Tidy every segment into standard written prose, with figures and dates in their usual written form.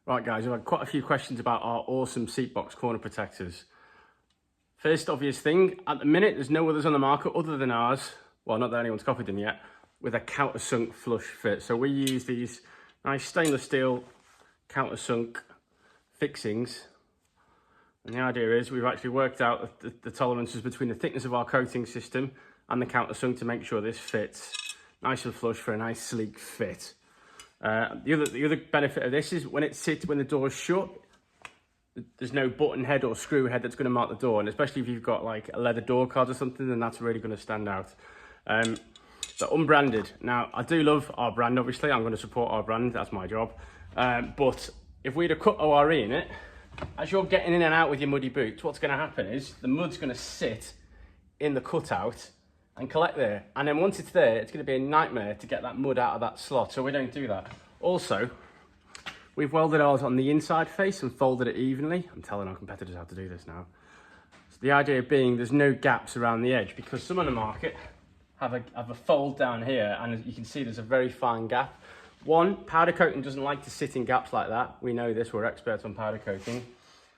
Right guys, we've had quite a few questions about our awesome Seatbox corner protectors. First obvious thing, at the minute there's no others on the market other than ours, well not that anyone's copied them yet, with a countersunk flush fit. So we use these nice stainless steel countersunk fixings. And the idea is we've actually worked out the tolerances between the thickness of our coating system and the countersunk to make sure this fits nice and flush for a nice sleek fit. The other benefit of this is when the door is shut, there's no button head or screw head that's going to mark the door, and especially if you've got like a leather door card or something, then that's really going to stand out. But unbranded. Now I do love our brand, obviously I'm going to support our brand, that's my job. But if we'd have cut ORE in it, as you're getting in and out with your muddy boots, what's going to happen is the mud's going to sit in the cutout and collect there, and then once it's there, it's going to be a nightmare to get that mud out of that slot, so we don't do that. Also, we've welded ours on the inside face and folded it evenly. I'm telling our competitors how to do this now. So the idea being there's no gaps around the edge, because some on the market have a fold down here, and as you can see there's a very fine gap. One, powder coating doesn't like to sit in gaps like that. We know this, we're experts on powder coating.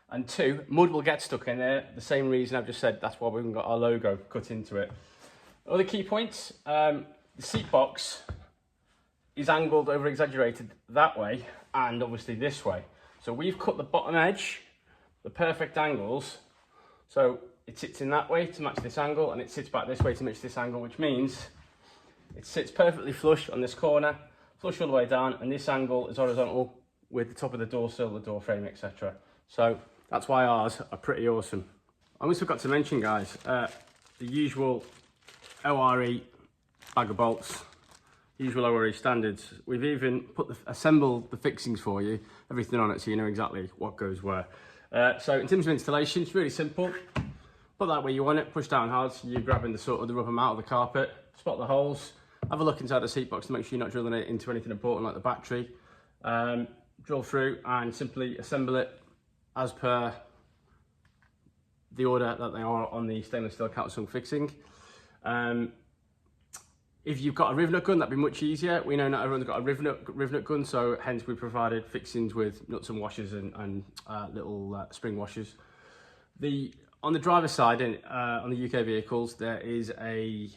And two, mud will get stuck in there. The same reason I've just said, that's why we've got our logo cut into it. Other key points, the seat box is angled over exaggerated that way and obviously this way. So we've cut the bottom edge, the perfect angles, so it sits in that way to match this angle, and it sits back this way to match this angle, which means it sits perfectly flush on this corner, flush all the way down, and this angle is horizontal with the top of the door sill, the door frame, etc. So that's why ours are pretty awesome. I almost forgot to mention, guys, the usual ORE bag of bolts, usual ORE standards. We've even assembled the fixings for you, everything on it, so you know exactly what goes where. So in terms of installation, it's really simple. Put that where you want it, push down hard, so you're grabbing the rubber mat of the carpet, spot the holes, have a look inside the seat box to make sure you're not drilling it into anything important like the battery. Drill through and simply assemble it as per the order that they are on the stainless steel countersunk fixing. If you've got a rivet gun, that'd be much easier. We know not everyone's got a rivet gun, so hence we provided fixings with nuts and washers and little spring washers. On the driver's side, on the UK vehicles, there is a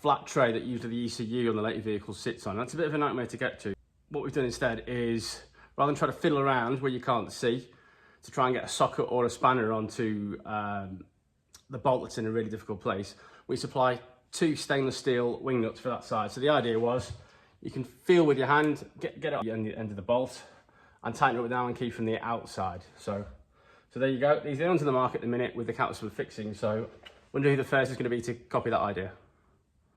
flat tray that usually the ECU on the later vehicles sits on. That's a bit of a nightmare to get to. What we've done instead is, rather than try to fiddle around where you can't see, to try and get a socket or a spanner onto the bolt that's in a really difficult place, we supply 2 stainless steel wing nuts for that side. So the idea was you can feel with your hand, get it on the end of the bolt and tighten it with an Allen key from the outside. So there you go. These are onto the market at the minute with the countersunk fixing. So wonder who the first is going to be to copy that idea.